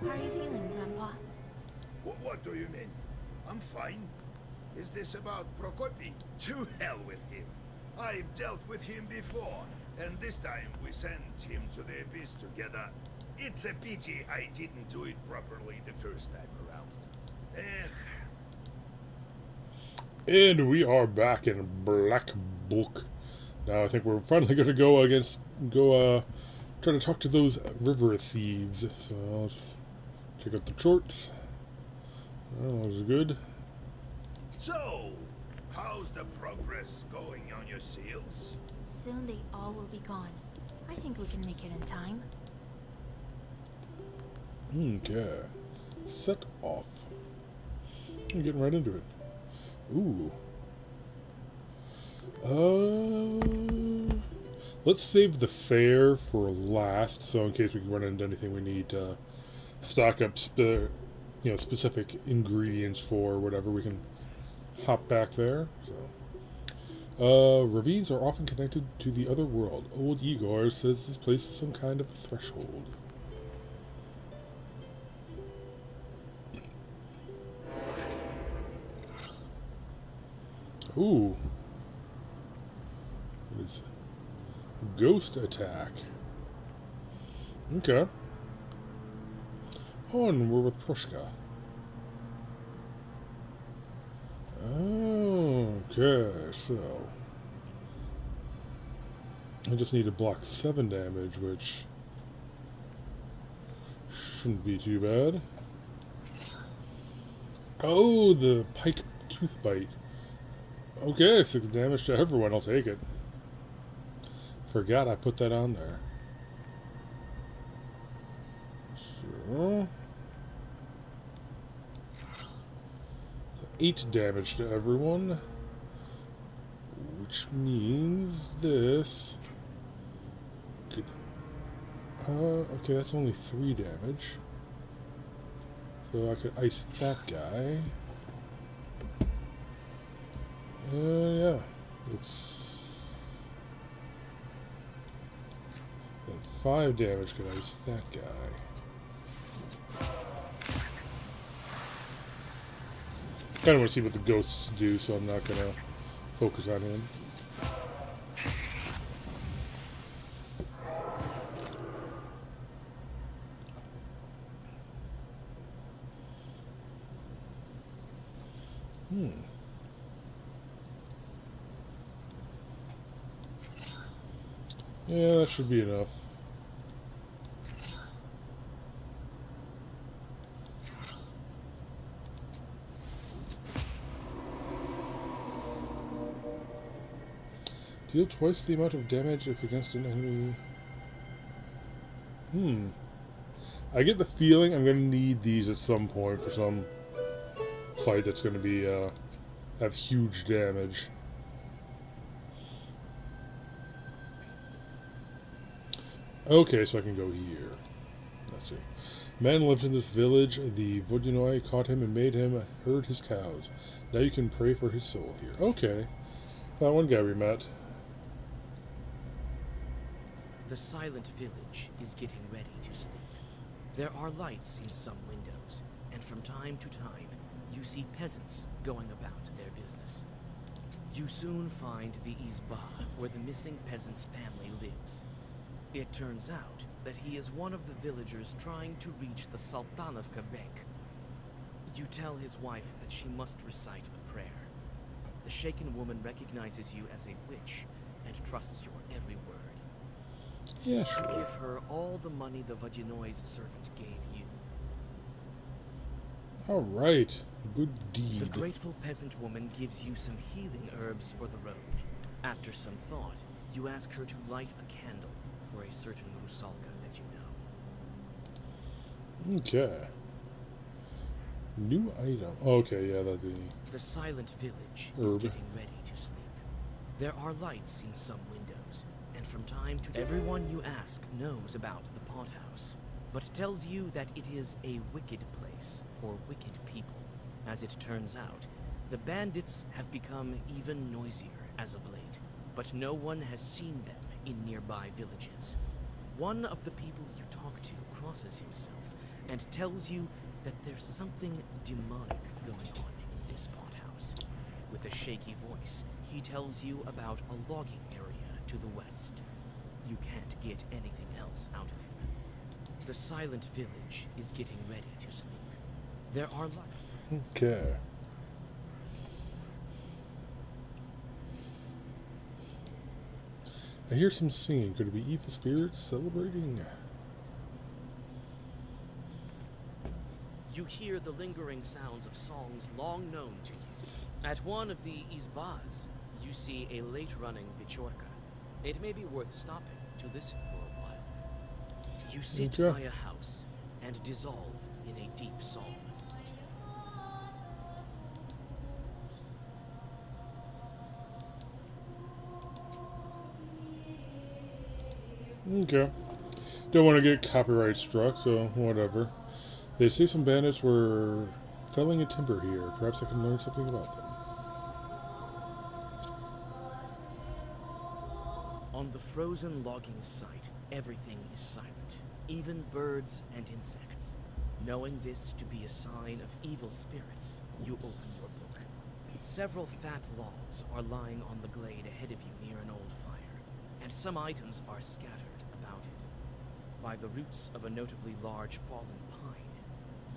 How are you feeling, Grandpa? What do you mean? I'm fine. Is this about Prokopy? To hell with him. I've dealt with him before, and this time we sent him to the abyss together. It's a pity I didn't do it properly the first time around. And we are back in Black Book. Now I think we're finally going to go try to talk to those river thieves. So let's check out the shorts. Oh, that was good. So, how's the progress going on your seals? Soon they all will be gone. I think we can make it in time. Okay. Set off. I'm getting right into it. Ooh. Let's save the fare for last, so in case we run into anything we need to stock up specific ingredients for whatever, we can hop back there. So, ravines are often connected to the other world. Old Igor says this place is some kind of threshold. Ooh. What is it? Ghost attack. Okay. Oh, and we're with Morteshka. Okay, so I just need to block 7 damage, which shouldn't be too bad. Oh, the pike tooth bite. Okay, 6 damage to everyone, I'll take it. Forgot I put that on there. So 8 damage to everyone. Which means this could, okay, that's only 3 damage. So I could ice that guy. Yeah. It's 5 damage could ice that guy. Kinda wanna see what the ghosts do, so I'm not gonna focus on him. Yeah, that should be enough. Deal twice the amount of damage if against an enemy. I get the feeling I'm going to need these at some point for some fight that's going to be, have huge damage. Okay, so I can go here. Let's see. Man lived in this village. The Vodyanoi caught him and made him herd his cows. Now you can pray for his soul here. Okay. That one guy we met. The silent village is getting ready to sleep. There are lights in some windows, and from time to time, you see peasants going about their business. You soon find the Izba, where the missing peasant's family lives. It turns out that he is one of the villagers trying to reach the Sultan of Quebec. You tell his wife that she must recite a prayer. The shaken woman recognizes you as a witch and trusts your every word. Yeah, You sure. give her all the money the Vodyanoi servant gave you. Alright. Good deed. The grateful peasant woman gives you some healing herbs for the road. After some thought, you ask her to light a candle for a certain Rusalka that you know. Okay. New item. Okay, yeah, that the... The silent village is Herb. getting ready to sleep. There are lights in some windows, and from time to time, everyone you ask knows about the pothouse, but tells you that it is a wicked place for wicked people. As it turns out, the bandits have become even noisier as of late, but no one has seen them in nearby villages. One of the people you talk to crosses himself and tells you that there's something demonic going on in this pothouse. With a shaky voice, he tells you about a logging area to the west. You can't get anything else out of him. The silent village is getting ready to sleep. There are Okay. I hear some singing. Could it be evil spirits celebrating? You hear the lingering sounds of songs long known to you. At one of the izbas, you see a late-running Vichorka. It may be worth stopping to listen for a while. You sit Okay. by a house and dissolve in a deep psalm. Okay. Don't want to get copyright struck, so whatever. They say some bandits were felling a timber here. Perhaps I can learn something about them. On the frozen logging site, everything is silent, even birds and insects. Knowing this to be a sign of evil spirits, you open your book. Several fat logs are lying on the glade ahead of you near an old fire, and some items are scattered about it. By the roots of a notably large fallen pine,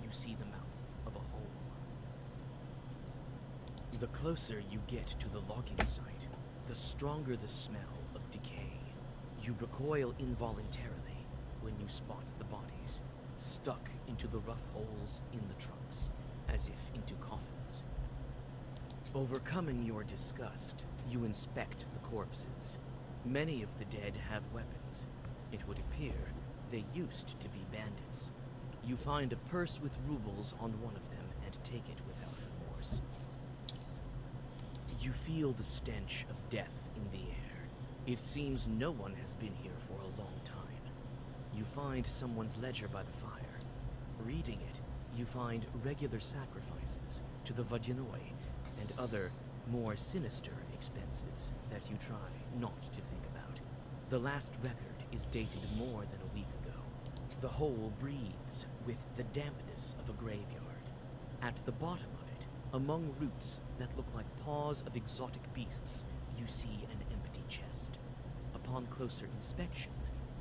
you see the mouth of a hole. The closer you get to the logging site, the stronger the smell of decay. You recoil involuntarily when you spot the bodies, stuck into the rough holes in the trunks, as if into coffins. Overcoming your disgust, you inspect the corpses. Many of the dead have weapons. It would appear they used to be bandits. You find a purse with rubles on one of them and take it without remorse. You feel the stench of death in the air. It seems no one has been here for a long time. You find someone's ledger by the fire. Reading it, you find regular sacrifices to the Vajinoi and other, more sinister expenses that you try not to think about. The last record is dated more than a week ago. The hole breathes with the dampness of a graveyard. At the bottom of it, among roots that look like paws of exotic beasts, you see an empty chest. Upon closer inspection,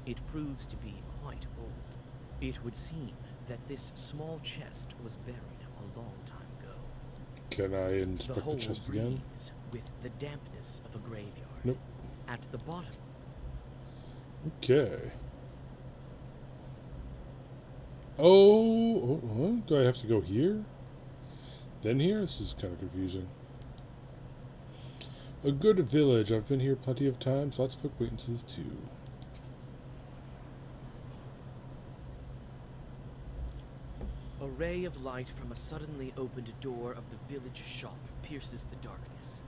it proves to be quite old. It would seem that this small chest was buried a long time ago. Can I The inspect hole the chest again? breathes with the dampness of a graveyard. Nope. At the bottom, Okay. Oh, do I have to go here? Then here? This is kind of confusing. A good village. I've been here plenty of times. Lots of acquaintances, too. a ray of light from a suddenly opened door of the village shop pierces the darkness.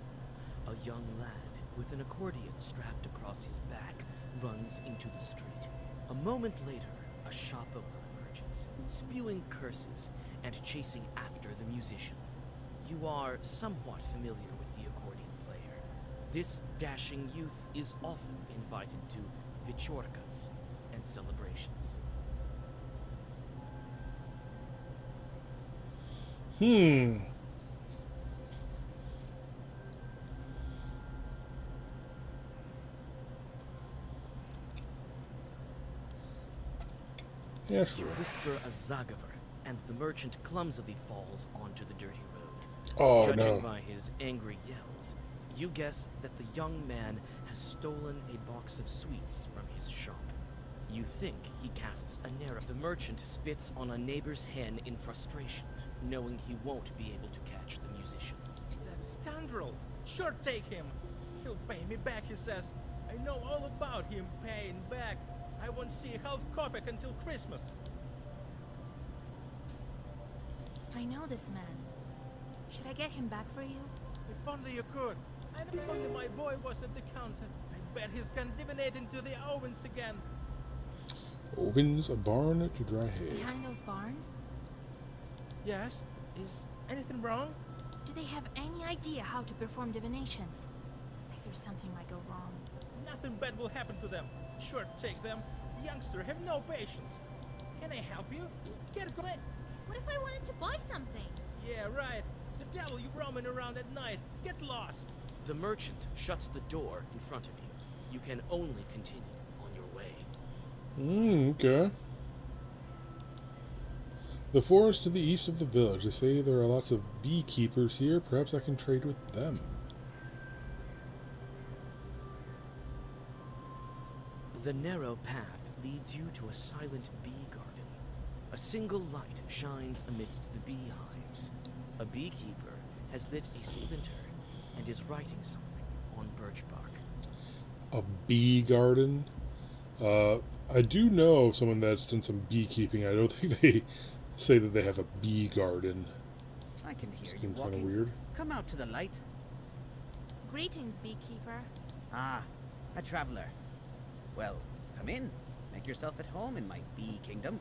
A young lad with an accordion strapped across his back runs into the street. A moment later, a shop owner emerges, spewing curses and chasing after the musician. You are somewhat familiar with the accordion player. This dashing youth is often invited to Vichorkas and celebrations. Yeah, sure. You whisper a Zagaver, and the merchant clumsily falls onto the dirty road. Oh, Judging no. by his angry yells, you guess that the young man has stolen a box of sweets from his shop. You think he casts a narrow. The merchant spits on a neighbor's hen in frustration, knowing he won't be able to catch the musician. That scoundrel! Sure, take him! He'll pay me back, he says. I know all about him paying back. I won't see a half kopeck until Christmas. I know this man. Should I get him back for you? If only you could. And if only my boy was at the counter. I bet he's gone divinating to the ovens again. Ovens, a barn to dry hay. Behind those barns? Yes? Is anything wrong? Do they have any idea how to perform divinations? I fear something might go wrong. Nothing bad will happen to them. Sure, take them. Youngster, have no patience. Can I help you? Get go- But what if I wanted to buy something? Yeah, right. The devil you roaming around at night. Get lost. The merchant shuts the door in front of you. You can only continue on your way. Okay. The forest to the east of the village. They say there are lots of beekeepers here. Perhaps I can trade with them. The narrow path leads you to a silent bee garden. A single light shines amidst the beehives. A beekeeper has lit a splinter and is writing something on birch bark. A bee garden? I do know someone that's done some beekeeping. I don't think they say that they have a bee garden. I can hear you Seems kind of walking. weird. Come out to the light. Greetings, beekeeper. Ah, a traveler. Well, come in. Make yourself at home in my bee kingdom.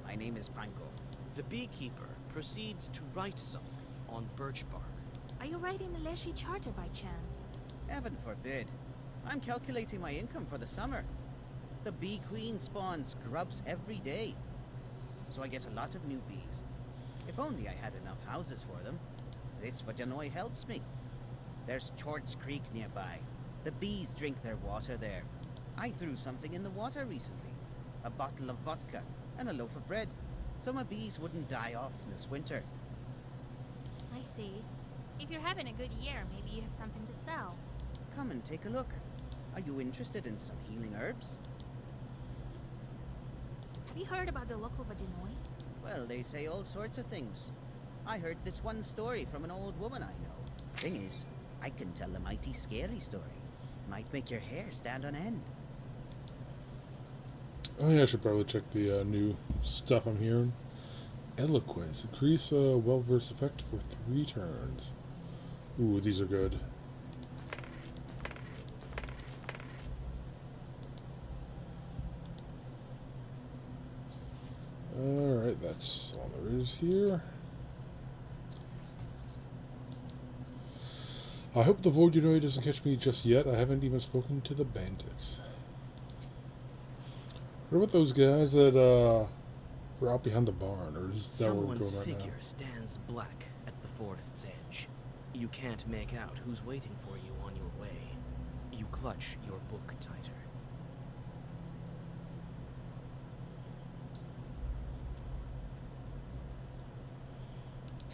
My name is Panko. The beekeeper proceeds to write something on birch bark. Are you writing a Leshy charter by chance? Heaven forbid. I'm calculating my income for the summer. The bee queen spawns grubs every day. So I get a lot of new bees. If only I had enough houses for them. This Vodyanoi helps me. There's Chorts Creek nearby. The bees drink their water there. I threw something in the water recently. A bottle of vodka and a loaf of bread. So my bees wouldn't die off this winter. I see. If you're having a good year, maybe you have something to sell. Come and take a look. Are you interested in some healing herbs? Have you heard about the local Vodyanoi? Well, they say all sorts of things. I heard this one story from an old woman I know. Thing is, I can tell a mighty scary story. Might make your hair stand on end. Oh yeah, I should probably check the new stuff I'm hearing. Eloquence. Increase well-versed effect for 3 turns. Ooh, these are good. Alright, that's all there is here. I hope the Vodyanoi doesn't catch me just yet. I haven't even spoken to the bandits. What about those guys that were out behind the barn? Or is that where we're Someone's going right figure now? stands black at the forest's edge. You can't make out who's waiting for you on your way. You clutch your book tighter.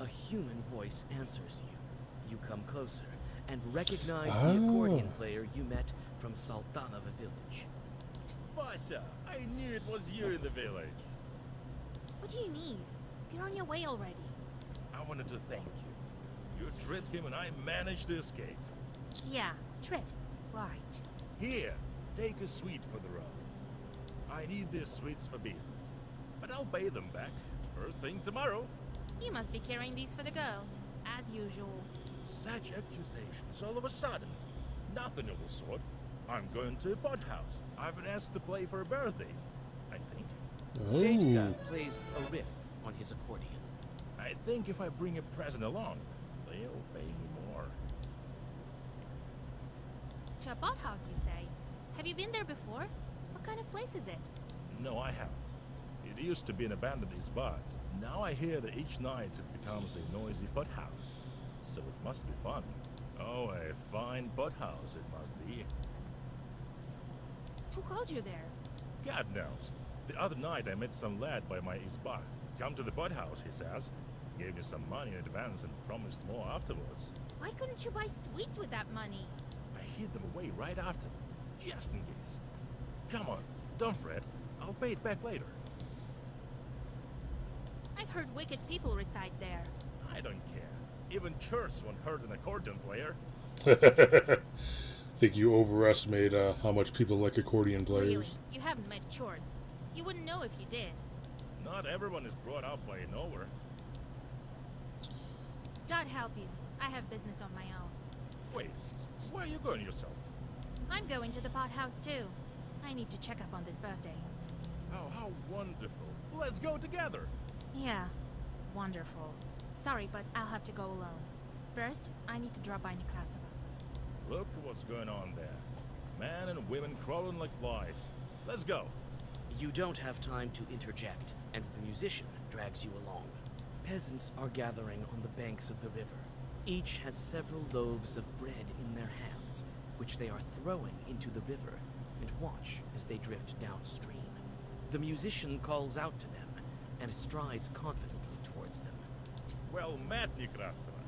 A human voice answers you. You come closer and recognize the accordion player you met from Sultanova village. Vasha, I knew it was you in the village. What do you need? You're on your way already. I wanted to thank you. You tricked him and I managed to escape. Yeah, Trit. Right. Here, take a sweet for the road. I need these sweets for business, but I'll pay them back first thing tomorrow. You must be carrying these for the girls, as usual. Such accusations all of a sudden. Nothing of the sort. I'm going to a pot house. I've been asked to play for a birthday, I think. Fedka Oh, plays a riff on his accordion. I think if I bring a present along, they'll pay me more. To a pot house, you say? Have you been there before? What kind of place is it? No, I haven't. It used to be an abandoned bar. Now I hear that each night it becomes a noisy pot house. So it must be fun. Oh, a fine pot house it must be. Who called you there? God knows. The other night I met some lad by my isbar. Come to the pot house, he says. Gave me some money in advance and promised more afterwards. Why couldn't you buy sweets with that money? I hid them away right after, just in case. Come on, don't fret. I'll pay it back later. I've heard wicked people reside there. I don't care. Even church won't hurt an accordion player. think you overestimate how much people like accordion players. Really, you haven't met Chorts. You wouldn't know if you did. Not everyone is brought up by a knower. God help you. I have business on my own. Wait, where are you going yourself? I'm going to the pot house too. I need to check up on this birthday. Oh, how wonderful. Let's go together. Yeah, wonderful. Sorry, but I'll have to go alone. First, I need to drop by Nekrasova. Look what's going on there. Men and women crawling like flies. Let's go. You don't have time to interject, and the musician drags you along. Peasants are gathering on the banks of the river. Each has several loaves of bread in their hands, which they are throwing into the river, and watch as they drift downstream. The musician calls out to them, and strides confidently towards them. Well met, Nekrasova.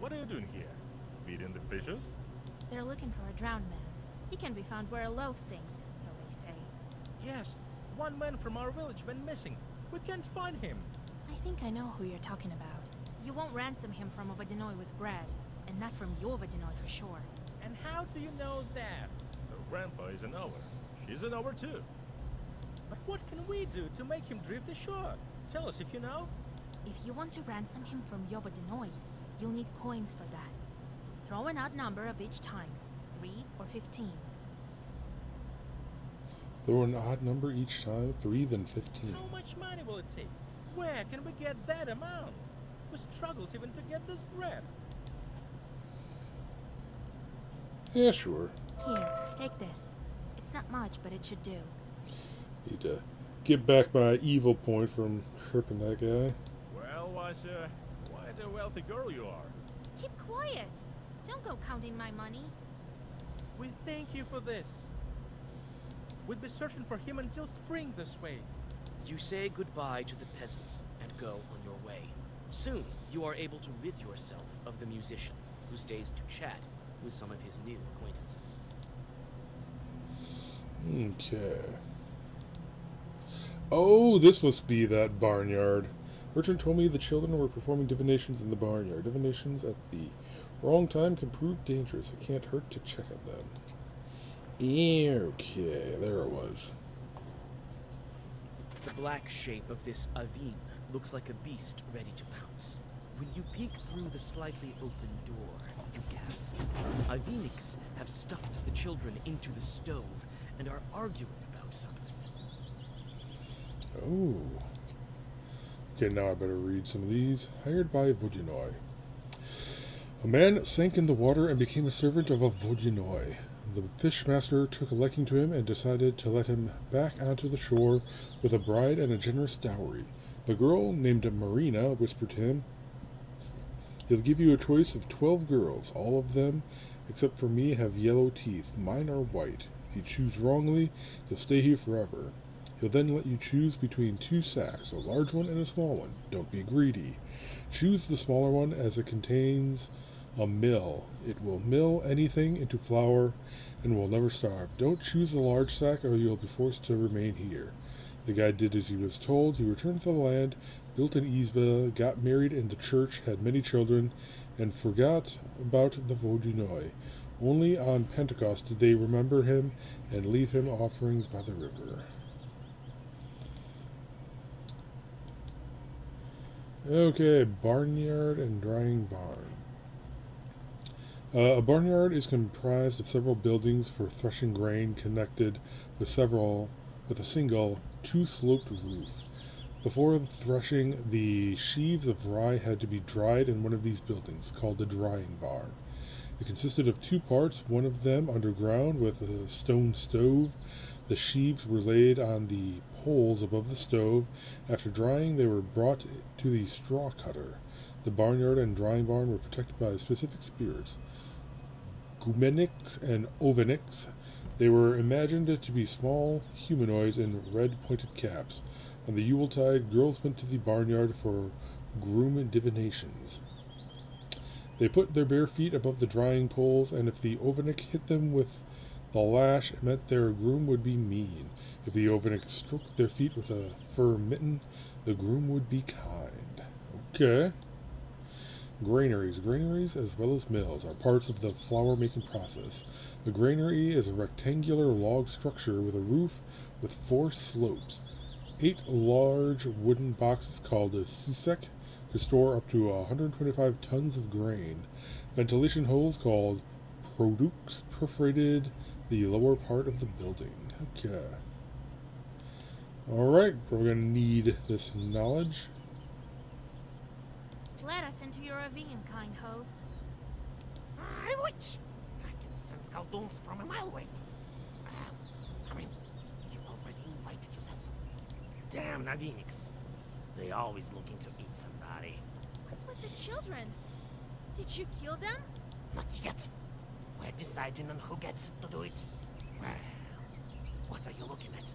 What are you doing here? Feeding the fishes? They're looking for a drowned man. He can be found where a loaf sings, so they say. Yes, one man from our village went missing. We can't find him. I think I know who you're talking about. You won't ransom him from Ovodinoy with bread, and not from your Ovodinoy for sure. And how do you know that? Her grandpa is an ower. She's an ower too. But what can we do to make him drift ashore? Tell us if you know. If you want to ransom him from Yovodinoy, you'll need coins for that. Throw an odd number of each time, 3 or 15. Throw an odd number each time, 3 then 15. How much money will it take? Where can we get that amount? We struggled even to get this bread. Yeah, sure. Here, take this. It's not much, but it should do. Need to get back my evil point from tripping that guy. Well, Wasia, quite a wealthy girl you are. Keep quiet. Don't go counting my money. We thank you for this. We'd be searching for him until spring this way. You say goodbye to the peasants and go on your way. Soon, you are able to rid yourself of the musician, who stays to chat with some of his new acquaintances. Okay. Oh, this must be that barnyard. Merchant told me the children were performing divinations in the barnyard. Divinations at the wrong time can prove dangerous. It can't hurt to check on them. Okay, there it was. The black shape of this Avin looks like a beast ready to pounce. When you peek through the slightly open door, you gasp. Aviniks have stuffed the children into the stove and are arguing about something. Oh. Okay, now I better read some of these. Hired by Vodinoy. A man sank in the water and became a servant of a Vodinoy. The fishmaster took a liking to him and decided to let him back onto the shore with a bride and a generous dowry. The girl, named Marina, whispered to him, "He'll give you a choice of 12 girls. All of them, except for me, have yellow teeth. Mine are white. If you choose wrongly, you'll stay here forever. He'll then let you choose between 2 sacks, a large one and a small one. Don't be greedy. Choose the smaller one, as it contains a mill. It will mill anything into flour and will never starve. Don't choose the large sack, or you'll be forced to remain here." The guy did as he was told. He returned to the land, built an izba, got married in the church, had many children, and forgot about the Vodinoy. Only on Pentecost did they remember him and leave him offerings by the river. Okay, barnyard and drying barn. A barnyard is comprised of several buildings for threshing grain, connected with a single 2-sloped roof. Before threshing, the sheaves of rye had to be dried in one of these buildings, called the drying barn. It consisted of 2 parts, one of them underground with a stone stove. The sheaves were laid on the poles above the stove. After drying, they were brought to the straw cutter. The barnyard and drying barn were protected by specific spirits, Gumeniks and Oveniks. They were imagined to be small humanoids in red pointed caps. On the Yuletide, girls went to the barnyard for groom divinations. They put their bare feet above the drying poles, and if the Ovenik hit them with the lash, it meant their groom would be mean. If the Ovenik stroked their feet with a fur mitten, the groom would be kind. Okay. Granaries. Granaries, as well as mills, are parts of the flour-making process. The granary is a rectangular log structure with a roof with 4 slopes. 8 large wooden boxes called a susek could store up to 125 tons of grain. Ventilation holes called products perforated the lower part of the building. Okay. Alright, we're going to need this knowledge. Let us into your ravine, kind host. I wish I can sense Galdoons from a mile away. Come in. You already invited yourself. Damn Navinix. They always looking to eat somebody. What's with the children? Did you kill them? Not yet. We're deciding on who gets to do it. Well, what are you looking at?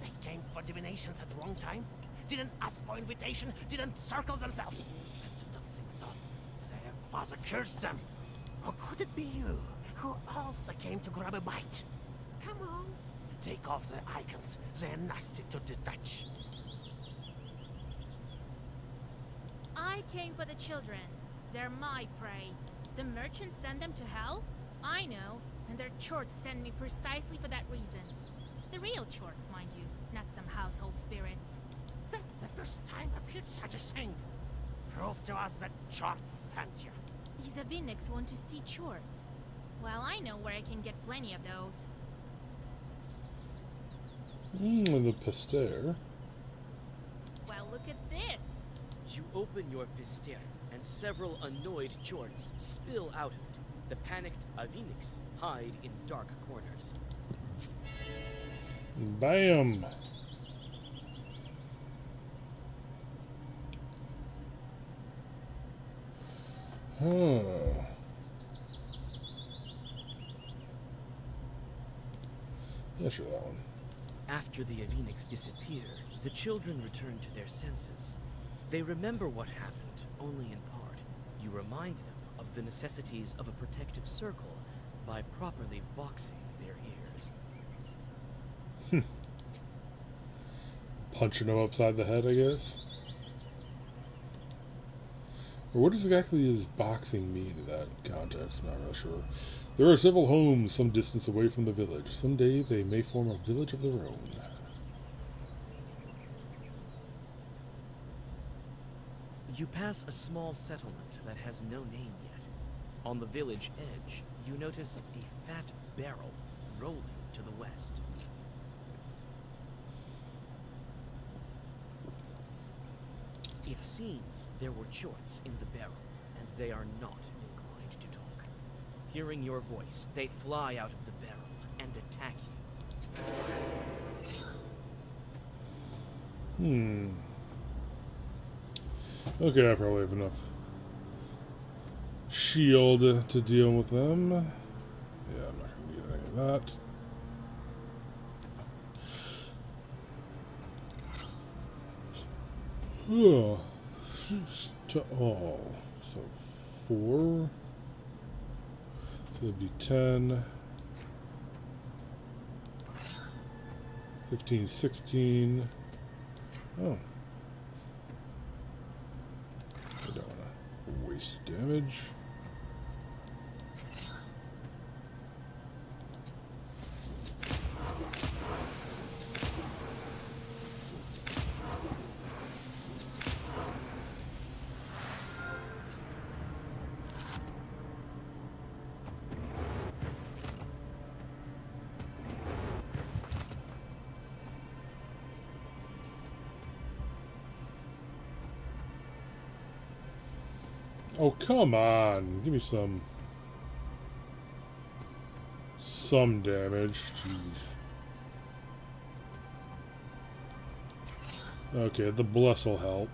They came for divinations at the wrong time? Didn't ask for invitation? Didn't circle themselves? And to top things off, their father cursed them. Or could it be you, who also came to grab a bite? Come on. Take off the icons. They're nasty to the touch. I came for the children. They're my prey. The merchants send them to hell? I know, and their chorts send me precisely for that reason. The real chorts, mind you, not some household spirits. That's the first time I've heard such a thing. Prove to us that Charts sent you. These Aviniks want to see chorts. Well, I know where I can get plenty of those. The Pester. Well, look at this. You open your pister, and several annoyed chorts spill out of it. The panicked Aviniks hide in dark corners. Bam! Huh. Yeah, sure, that one. After the Aviniks disappear, the children return to their senses. They remember what happened, only in part. You remind them of the necessities of a protective circle by properly boxing their ears. Punching him upside the head, I guess. Or what exactly does boxing mean in that context? I'm not really sure. There are several homes some distance away from the village. Someday they may form a village of their own. You pass a small settlement that has no name yet. On the village edge, you notice a fat barrel rolling to the west. It seems there were chorts in the barrel, and they are not inclined to talk. Hearing your voice, they fly out of the barrel and attack you. Okay, I probably have enough shield to deal with them. Yeah, I'm not going to get any of that. Oh, 6 to all. So 4. So it'd be 10. 15, 16. Oh. I don't want to waste damage. Oh, come on. Give me some damage. Jeez. Okay, the bless will help.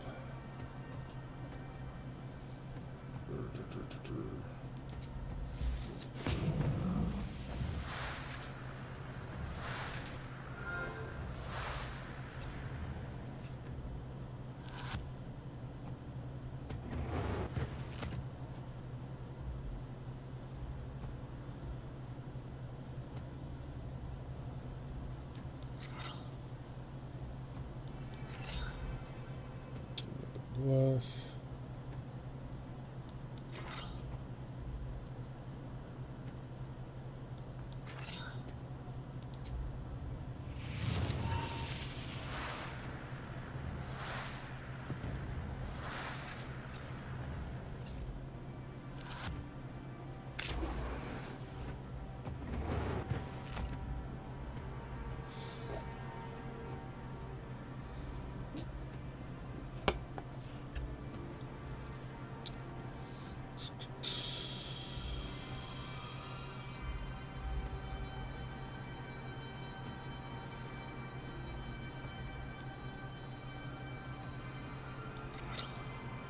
Bless.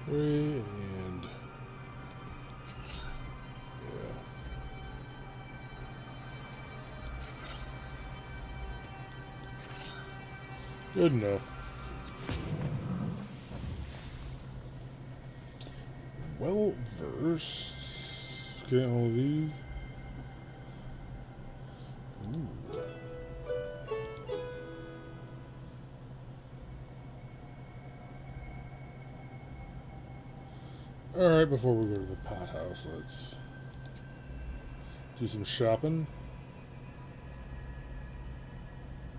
And yeah. Good enough. Well versed. Okay, all of these. Ooh. Alright, before we go to the pot house, let's do some shopping.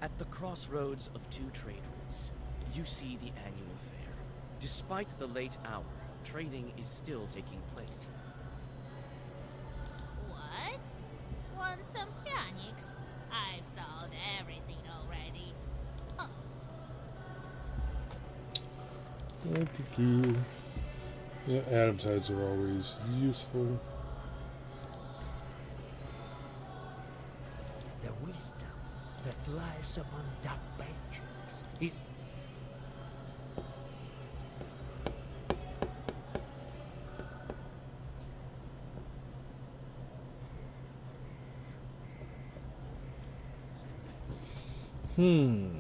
At the crossroads of two trade routes, you see the annual fair. Despite the late hour, trading is still taking place. What? Want some panics? I've sold everything already. Oh, Yeah, atom tides are always useful. The wisdom that lies upon dark pages is... Ooh.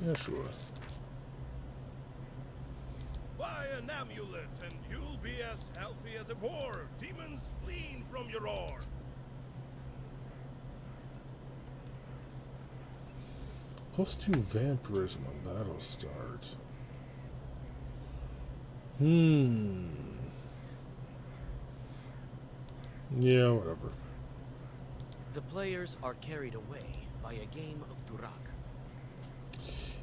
Yeah, sure. Buy an amulet, and you'll be as healthy as a boar. Demons fleeing from your roar. +2 vampirism on battle start. Yeah, whatever. The players are carried away by a game of Durak.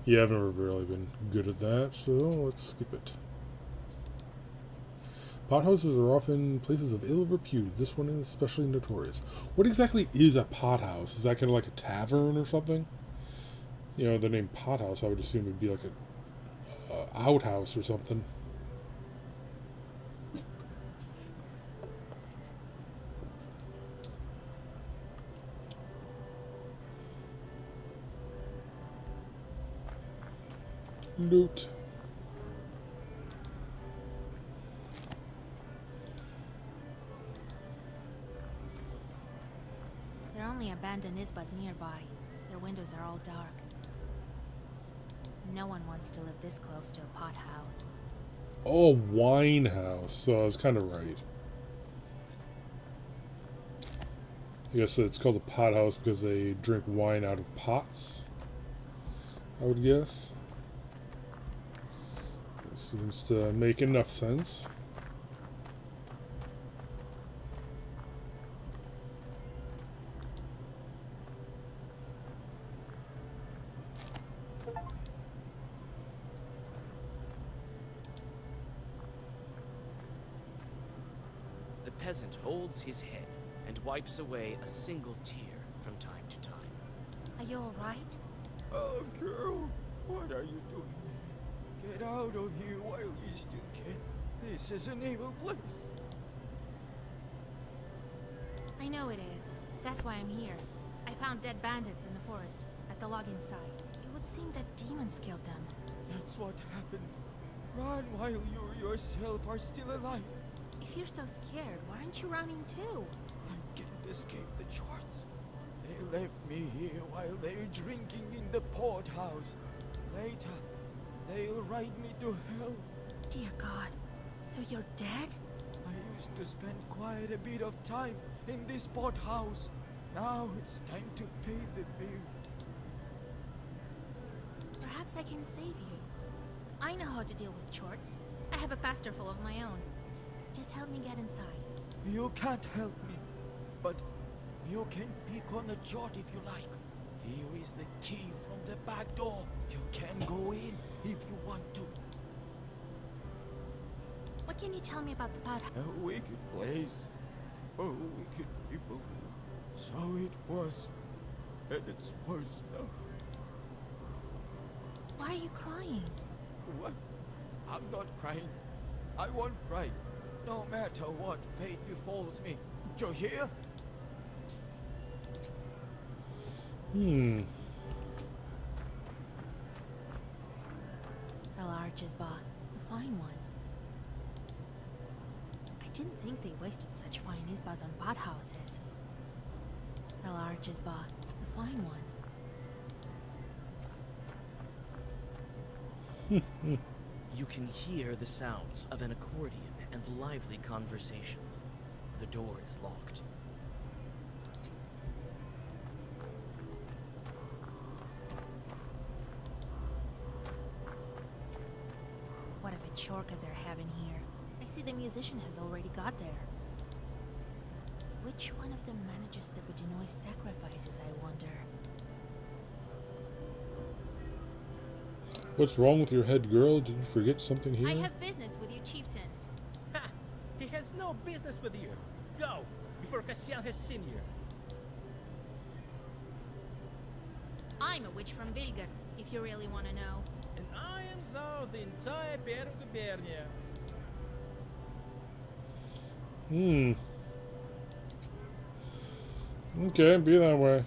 Yeah, I've never really been good at that, so let's skip it. Pothouses are often places of ill repute. This one is especially notorious. What exactly is a pothouse? Is that kind of like a tavern or something? You know, the name pothouse, I would assume would be like a outhouse or something. Loot. there are only abandoned isbas nearby. Their windows are all dark. No one wants to live this close to a pot house. Oh, wine house. So I was kind of right. I guess it's called a pot house because they drink wine out of pots, I would guess. It seems to make enough sense. The peasant holds his head and wipes away a single tear from time to time. Are you alright? Oh, girl, what are you doing? Get out of here while you still can. This is an evil place. I know it is. That's why I'm here. I found dead bandits in the forest, at the logging site. It would seem that demons killed them. That's what happened. Run while you yourself are still alive. If you're so scared, why aren't you running too? I can't escape the charts. They left me here while they're drinking in the pot house. Later, they'll ride me to hell. Dear God, so you're dead? I used to spend quite a bit of time in this pot house. Now it's time to pay the bill. Perhaps I can save you. I know how to deal with chorts. I have a pastor full of my own. Just help me get inside. You can't help me, but you can pick on a chart if you like. Here is the key from the back door. You can go in if you want to. What can you tell me about the pot? A wicked place. Oh, wicked people. So it was. And it's worse now. Why are you crying? What? I'm not crying. I won't cry. No matter what fate befalls me. Do you hear? Hmm. A large isba, a fine one. I didn't think they wasted such fine isbas on pot houses. A large isba, a fine one. You can hear the sounds of an accordion and lively conversation. The door is locked. What a chorka they're having here. I see the musician has already got there. Which one of them manages the Vodinoy sacrifices, I wonder? What's wrong with your head, girl? Did you forget something here? I have business with you, chieftain. Ha! He has no business with you. Go, before Cassian has seen you. I'm a witch from Vilgar, if you really want to know. And I am Zao, the entire Peru Gubernia. Hmm. Okay, be that way.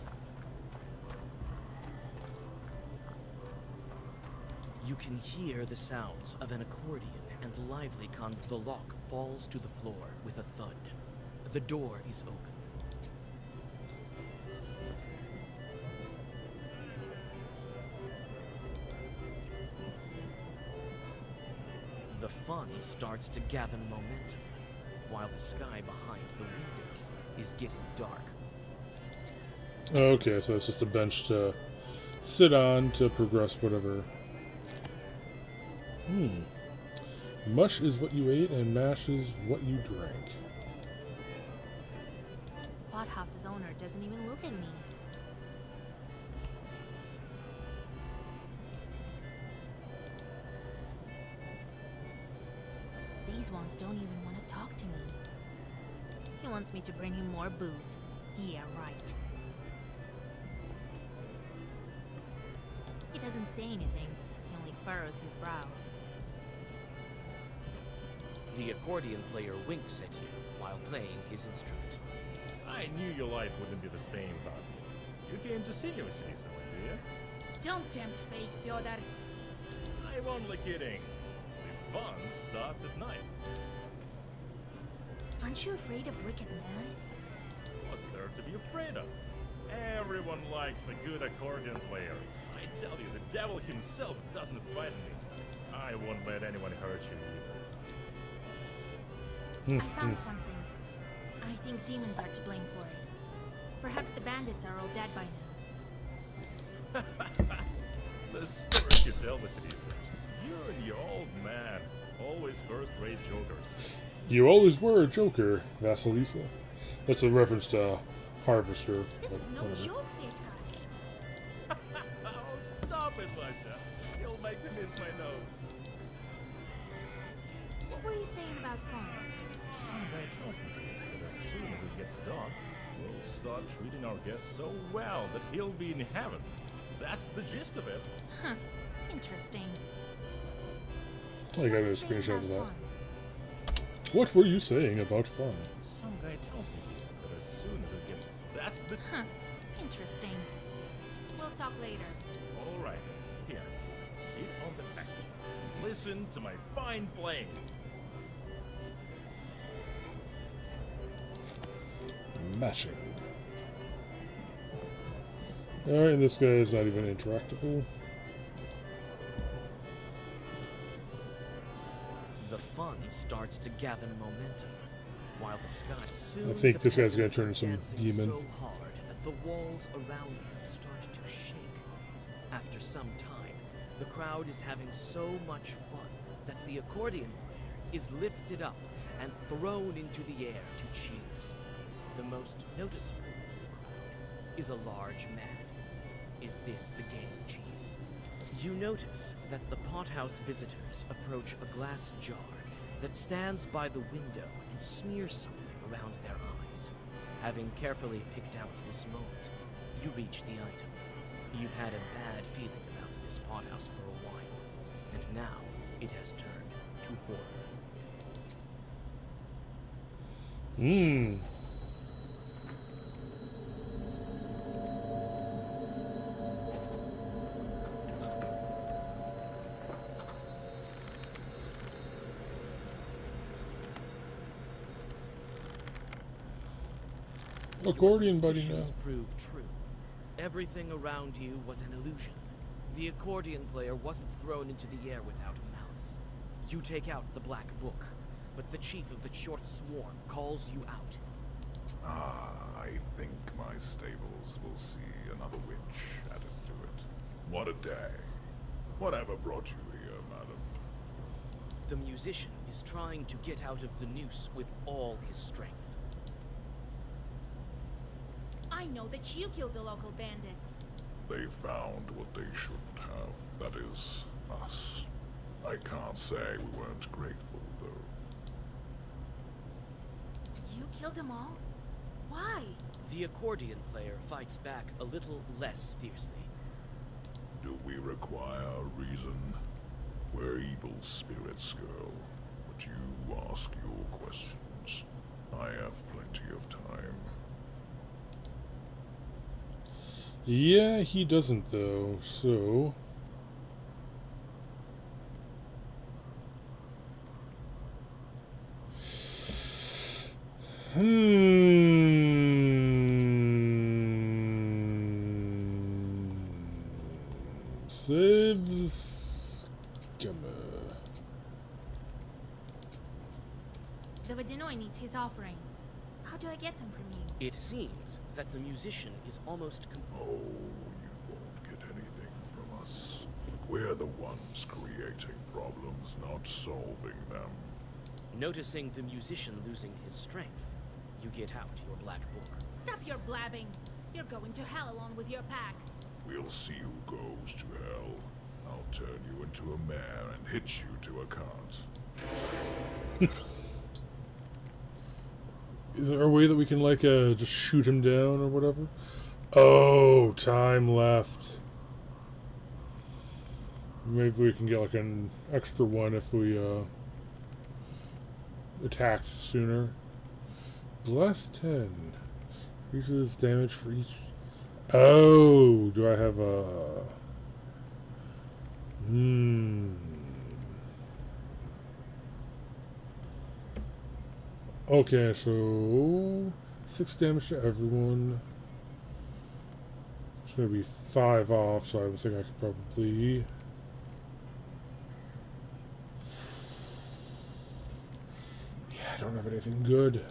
You can hear the sounds of an accordion and lively The lock falls to the floor with a thud. The door is open. The fun starts to gather momentum, while the sky behind the window is getting dark. Okay, so it's just a bench to sit on to progress whatever. Hmm. Mush is what you ate and mash is what you drank. Pothouse's owner doesn't even look at me. These ones don't even want to talk to me. He wants me to bring him more booze. Yeah, right. He doesn't say anything. He only furrows his brows. The accordion player winks at you while playing his instrument. I knew your life wouldn't be the same without me. You came to see me recently, do you? Don't tempt fate, Fyodor. I'm only kidding. The fun starts at night. Aren't you afraid of Wicked Man? What's there to be afraid of? Everyone likes a good accordion player. I tell you, the devil himself doesn't frighten me. I won't let anyone hurt you either. I found something. I think demons are to blame for it. Perhaps the bandits are all dead by now. The stories you tell, Vasilisa. You and your old man. Always first-rate jokers. You always were a joker, Vasilisa. That's a reference to Harvester. This is no whatever. joke, Fyodor. Oh, stop it, Vasha. You'll make me miss my nose. What were you saying about fun? Some guy tells me that as soon as it gets dark, we'll start treating our guests so well that he'll be in heaven. That's the gist of it. Huh. Interesting. I got a screenshot of that. Fun? What were you saying about fun? Some guy tells me that as soon as it gets... That's the... Huh. Interesting. We'll talk later. All right. Here. Sit on the bench. Listen to my fine playing. Mashing. Alright, and this guy is not even interactable. The fun starts to gather momentum, while the sky soon. I think the this guy's gonna peasants turn are into some dancing demon. so hard that the walls around them start to shake. After some time, the crowd is having so much fun that the accordion player is lifted up and thrown into the air to cheers. The most noticeable in the crowd is a large man. Is this the game, Chief? You notice that the pothouse visitors approach a glass jar that stands by the window and smears something around their eyes. Having carefully picked out this moment, you reach the item. You've had a bad feeling about this pothouse for a while, and now it has turned to horror. accordion Your buddy now. suspicions proved true. Everything around you was an illusion. The accordion player wasn't thrown into the air without malice. You take out the black book, but the chief of the Short Swarm calls you out. I think my stables will see another witch added to it. What a day. Whatever brought you here, madam? The musician is trying to get out of the noose with all his strength. I know that you killed the local bandits. They found what they shouldn't have. That is, us. I can't say we weren't grateful, though. You killed them all? Why? The accordion player fights back a little less fiercely. Do we require a reason? We're evil spirits, girl. But you ask your questions. I have plenty of time. Yeah, he doesn't though, so... Save the scammer. The Vadinoi needs his offerings. How do I get them from you? It seems that the musician is almost Oh, you won't get anything from us. We're the ones creating problems, not solving them. Noticing the musician losing his strength, you get out your black book. Stop your blabbing. You're going to hell along with your pack. We'll see who goes to hell. I'll turn you into a mare and hitch you to a cart. Is there a way that we can, like, just shoot him down or whatever? Oh, time left. Maybe we can get, like, an extra one if we, attacked sooner. Bless 10. Increases damage for each... Oh, do I have a... Okay, so 6 damage to everyone. It's gonna be 5 off, so I would think I could probably... Yeah, I don't have anything good.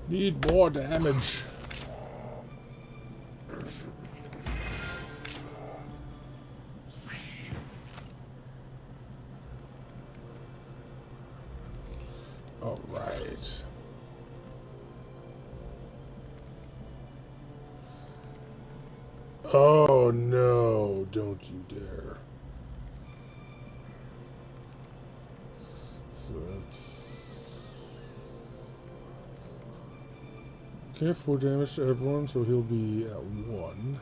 Need more damage. All right. Oh no, don't you dare. So that's... Okay, 4 damage to everyone, so he'll be at 1.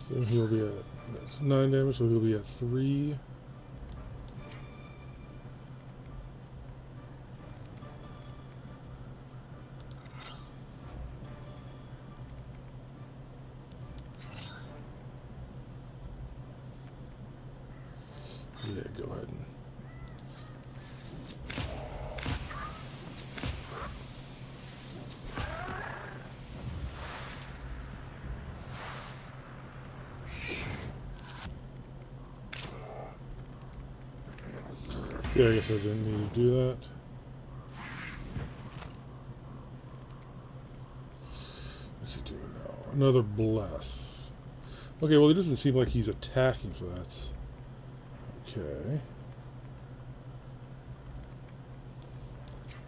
So he'll be at, that's 9 damage, so he'll be at 3. Yeah, go ahead and... Yeah, I guess I didn't need to do that. What's he doing now? Another bless. Okay, well, it doesn't seem like he's attacking, so that's... Okay.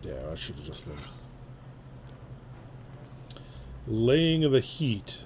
Damn, I should have just been... Laying of the heat.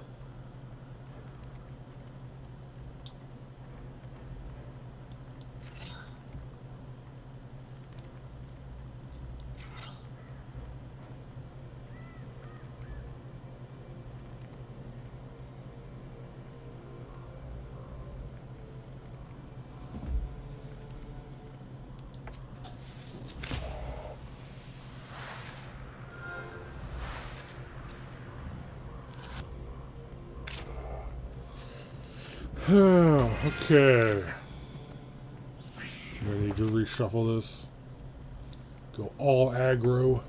Okay. I need to reshuffle this. Go all aggro.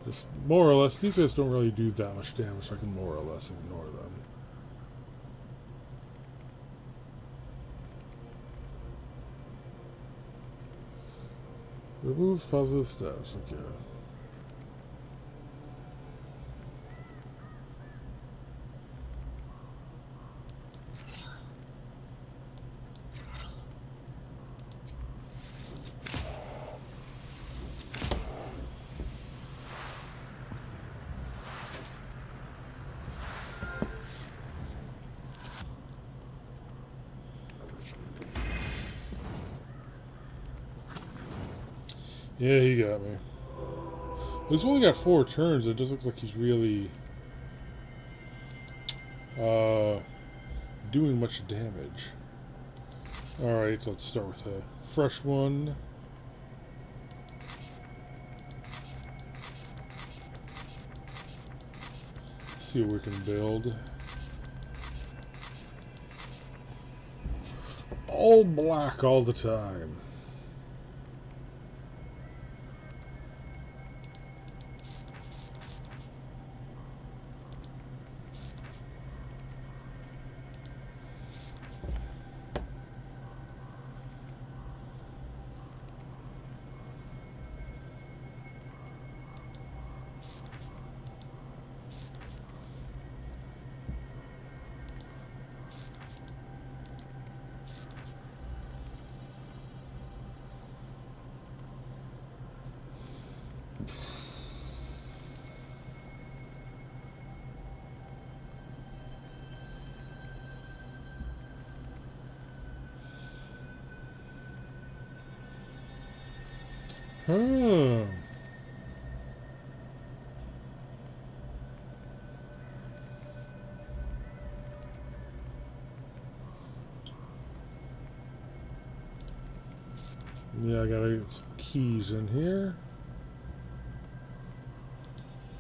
Just more or less, these guys don't really do that much damage, so I can more or less ignore them. Removes positive steps, okay. Yeah, he got me. He's only got 4 turns. It does look like he's really doing much damage. Alright, let's start with a fresh one. See what we can build. All black all the time. Hmm. Yeah, I gotta get some keys in here.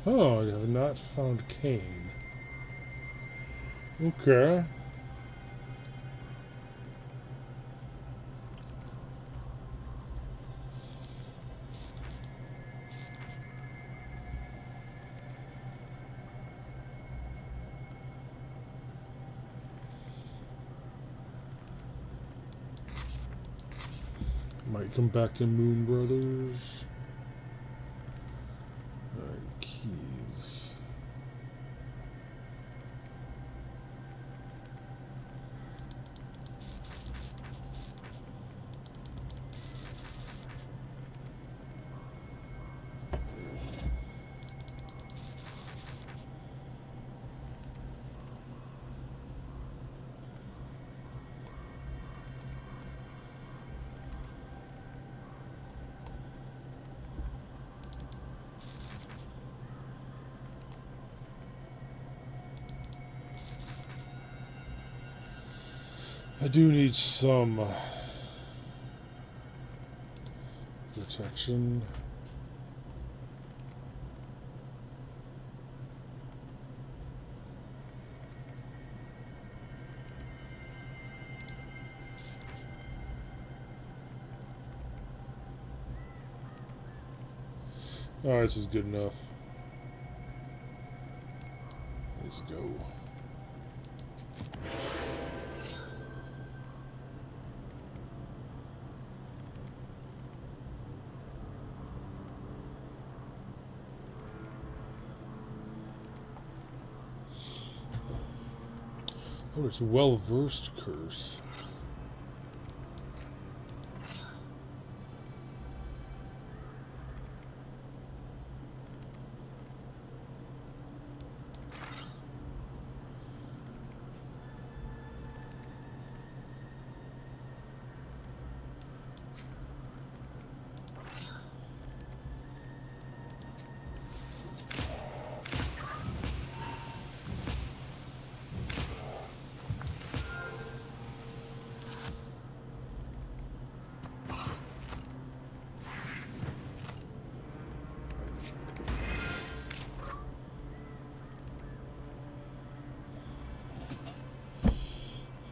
Oh, I have not found Cain. Okay. Might come back to Moon Brothers. Alright, keys. I do need some protection. Oh, this is good enough. Let's go. Oh, it's a well-versed curse.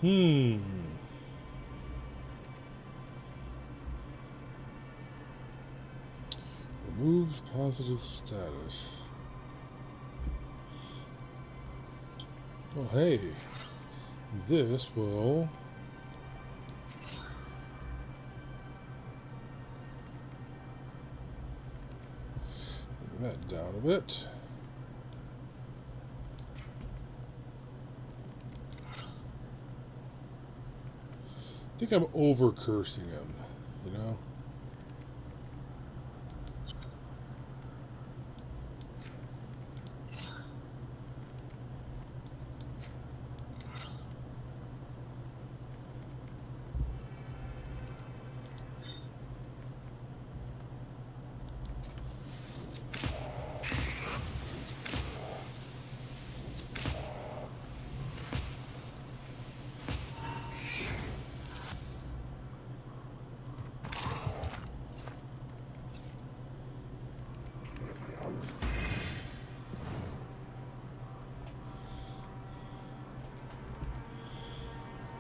Hmm. Removed positive status. Oh, hey. This will... bring that down a bit. I think I'm over cursing him, you know?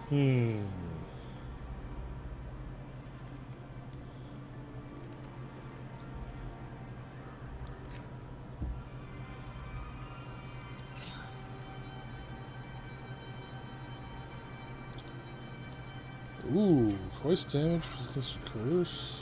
Hmm. Ooh, twice damage because of curse.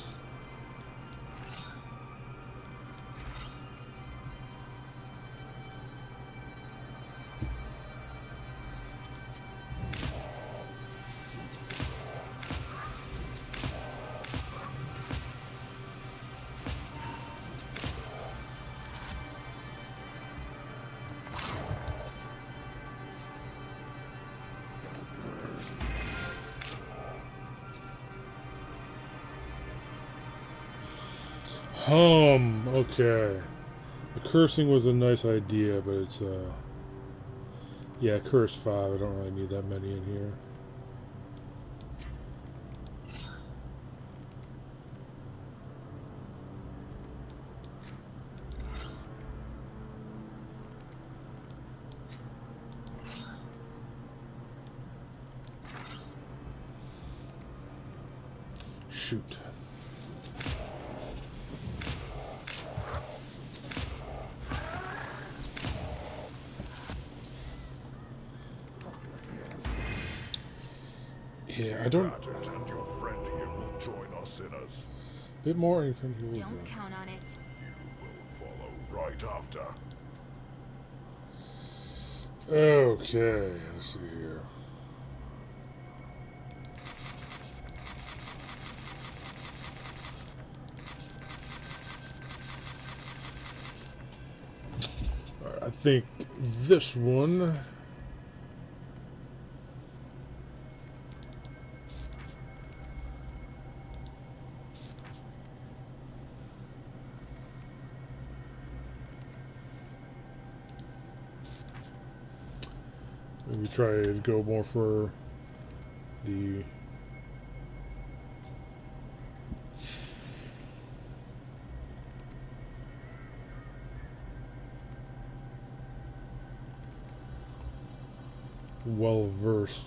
Okay. The cursing was a nice idea, but it's, yeah, curse 5. I don't really need that many in here. Shoot. Yeah, I don't... Ratchet and your friend here will join our sinners. Bit more infantry will Don't go. count on it. You will follow right after. Okay, let's see here. Alright, I think this one... maybe try to go more for the... well-versed.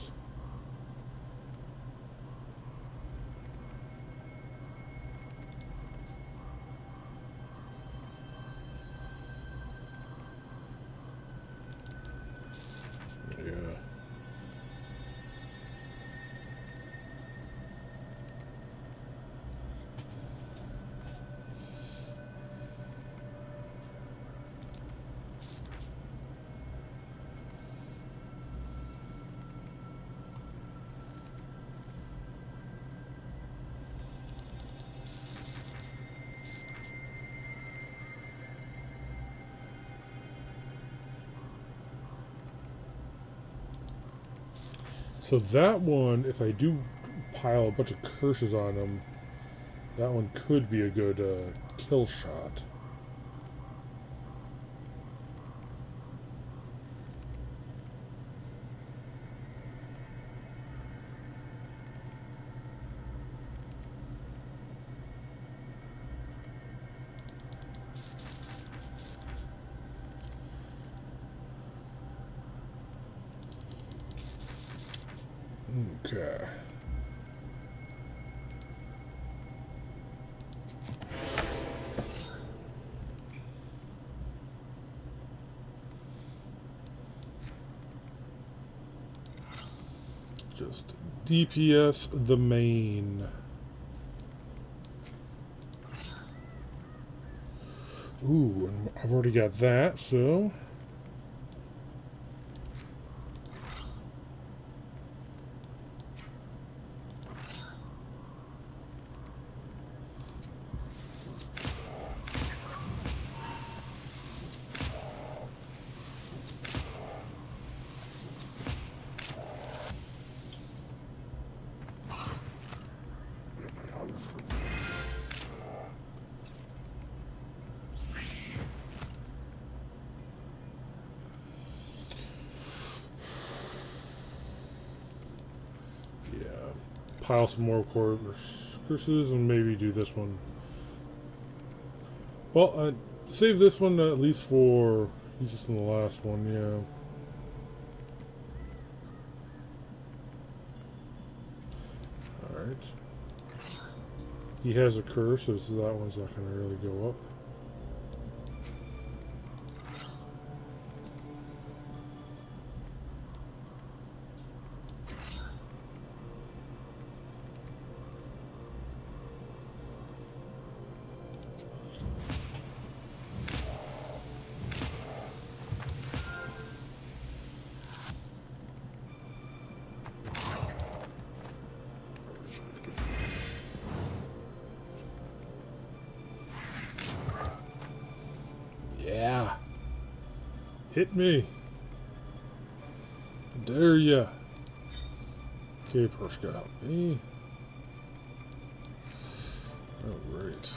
Yeah. So that one, if I do pile a bunch of curses on him, that one could be a good kill shot. Okay. Just DPS the main. Ooh, and I've already got that, so... Pile some more curses and maybe do this one. Well, save this one at least for... He's just in the last one, yeah. Alright. He has a curse, so that one's not going to really go up. Yeah. Hit me. Dare ya. Okay, Morteshka, help me. Alright.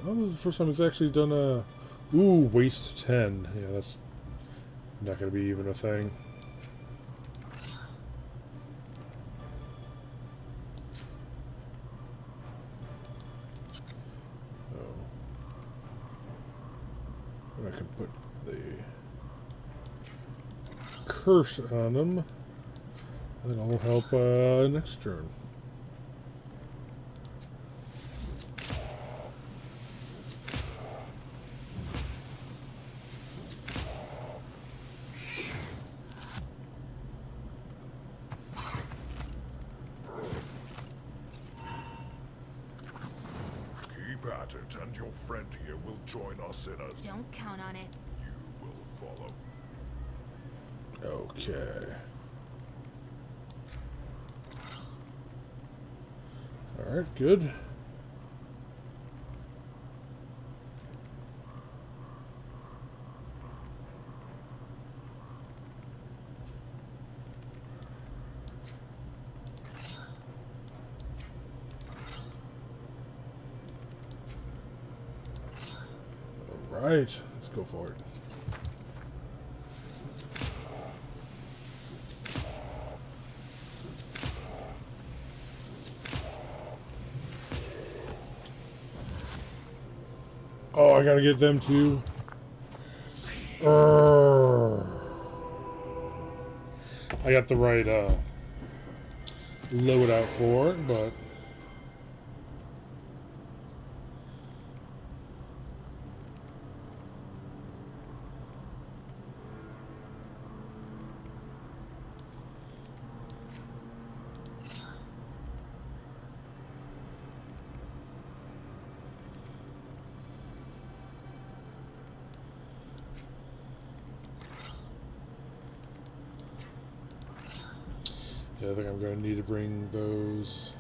Oh, this is the first time it's actually done a... Ooh, waste 10. Yeah, that's not going to be even a thing. I can put the curse on them. That'll help next turn. Keep at it, and your friend here will join us in a... Don't count on it. You will follow. Okay. Alright, good. Alright, let's go for it. Oh, I gotta get them too. I got the right loadout for it, but yeah, I think I'm going to need to bring those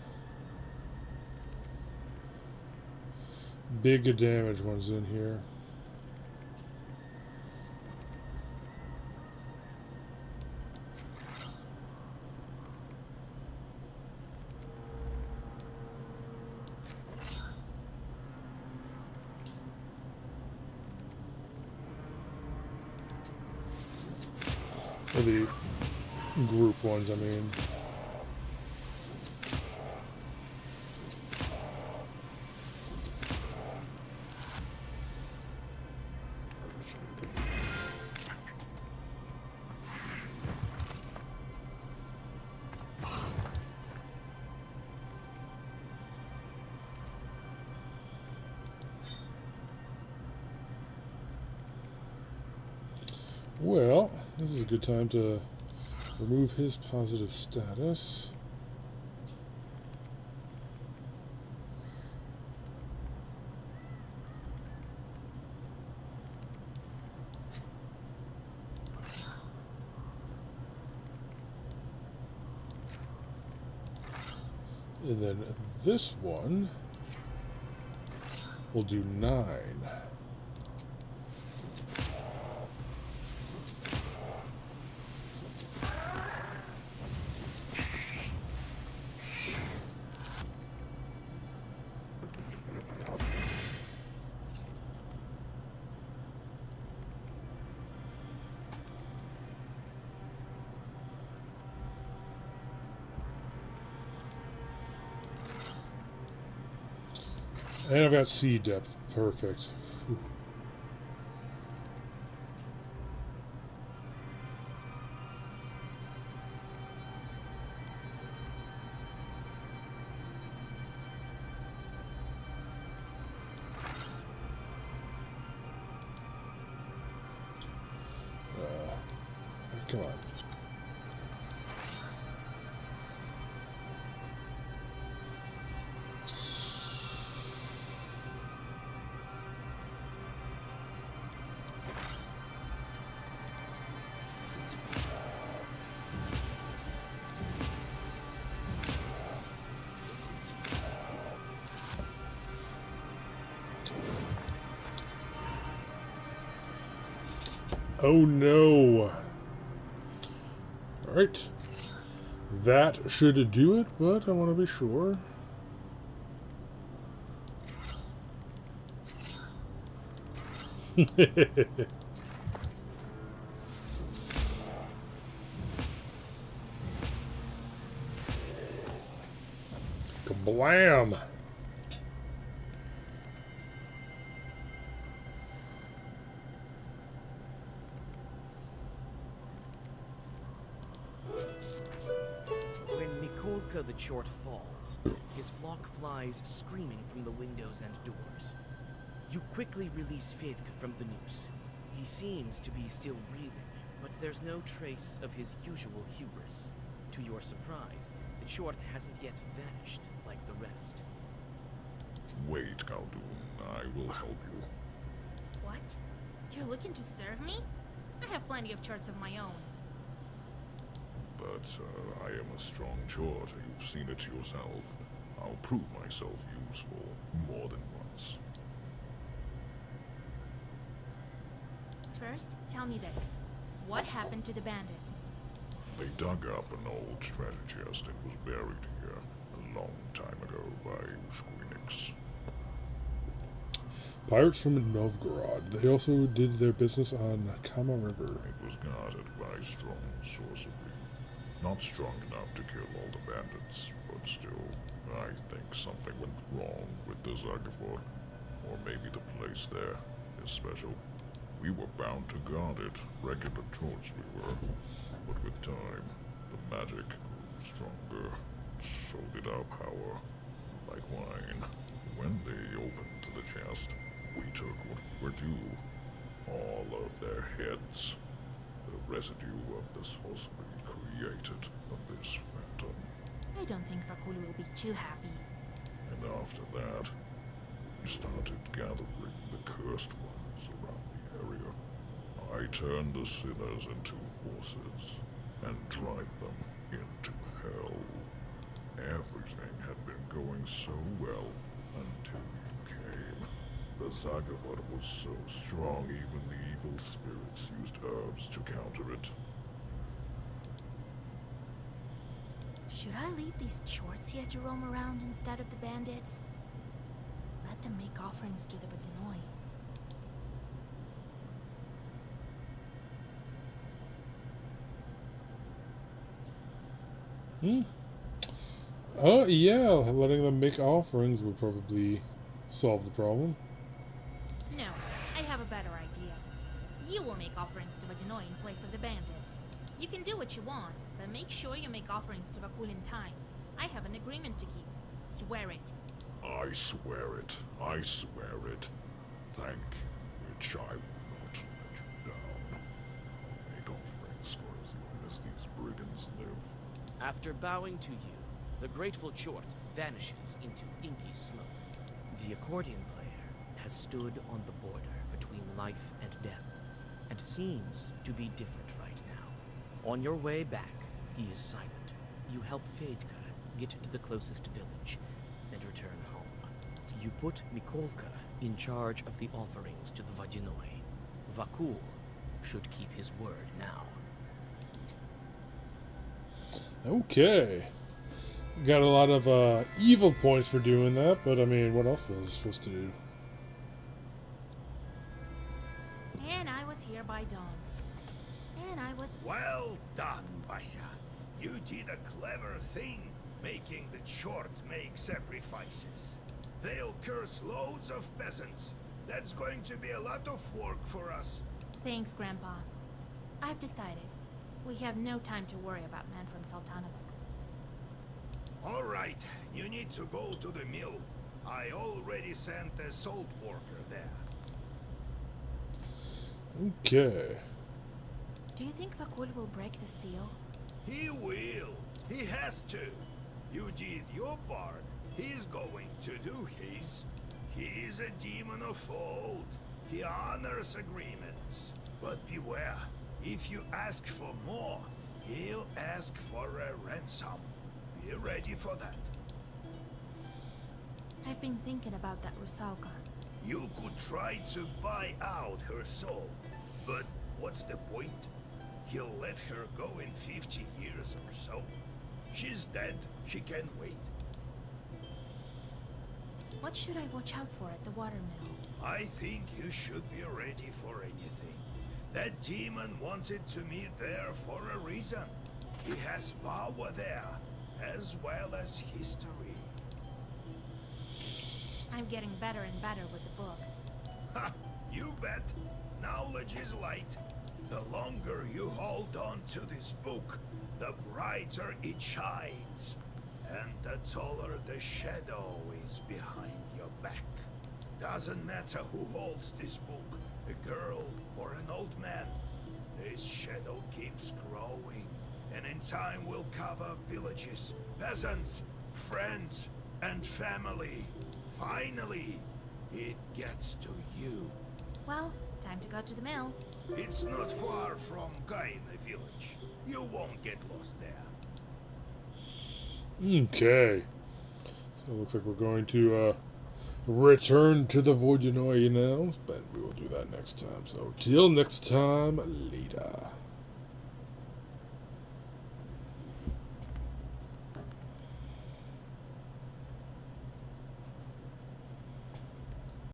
big damage ones in here. Or the group ones, I mean. Well, this is a good time to remove his positive status. And then this one will do 9. And I've got sea depth. Perfect. Whew. Come on. Oh no. Alright. That should do it, but I want to be sure. Kablam! When Nikolka the Chort falls, his flock flies screaming from the windows and doors. You quickly release Fidg from the noose. He seems to be still breathing, but there's no trace of his usual hubris. To your surprise, the Chort hasn't yet vanished like the rest. Wait, Khaldun. I will help you. What? You're looking to serve me? I have plenty of charts of my own. But I am a strong Chort. You've seen it yourself. I'll prove myself useful more than once. First, tell me this. What happened to the bandits? They dug up an old treasure chest and was buried here a long time ago by Ushquinix. Pirates from Novgorod. They also did their business on Kama River. It was guarded by strong sorcery. Not strong enough to kill all the bandits, but still, I think something went wrong with the Zagavor. Or maybe the place there is special. We were bound to guard it, regular Chorts we were. But with time, the magic grew stronger. So did our power. Like wine. When they opened the chest, we took what we were due. All of their heads. The residue of the sorcery created of this phantom. I don't think Vakulu will be too happy. And after that, we started gathering the cursed ones around the area. I turned the sinners into horses and drive them into hell. Everything had been going so well until you came. The Zagavad was so strong even the evil spirits used herbs to counter it. Should I leave these Chorts here to roam around instead of the bandits? Let them make offerings to the Vatanoi. Oh, yeah, letting them make offerings would probably solve the problem. No, I have a better idea. You will make offerings to Vatanoi in place of the bandits. You can do what you want, but make sure you make offerings to Vakul in time. I have an agreement to keep. Swear it. I swear it. I swear it. Thank which I will not let you down. After bowing to you, the grateful Chort vanishes into inky smoke. The accordion player has stood on the border between life and death, and seems to be different right now. On your way back, he is silent. You help Fedka get to the closest village and return home. You put Mikolka in charge of the offerings to the Vodyanoi. Vakul should keep his word now. Okay. Got a lot of evil points for doing that, but I mean, what else was I supposed to do? And I was here by dawn. And I was... Well done, Basha. You did a clever thing, making the Chort make sacrifices. They'll curse loads of peasants. That's going to be a lot of work for us. Thanks, Grandpa. I've decided. We have no time to worry about men from Sultanova. All right, you need to go to the mill. I already sent a salt worker there. Okay. Do you think Vakul will break the seal? He will. He has to. You did your part. He's going to do his. He's a demon of old. He honors agreements. But beware. If you ask for more, he'll ask for a ransom. Be ready for that. I've been thinking about that Rusalka. You could try to buy out her soul. But what's the point? He'll let her go in 50 years or so. She's dead. She can wait. What should I watch out for at the watermill? I think you should be ready for anything. That demon wanted to meet there for a reason. He has power there, as well as history. I'm getting better and better with the book. Ha! You bet. Knowledge is light. The longer you hold on to this book, the brighter it shines. And the taller the shadow is behind your back. Doesn't matter who holds this book, a girl or an old man. This shadow keeps growing, and in time will cover villages, peasants, friends, and family. Finally, it gets to you. Well, time to go to the mill. It's not far from Gaina village. You won't get lost there. Okay. So it looks like we're going to return to the Vodyanoi now, but we will do that next time. So till next time, later.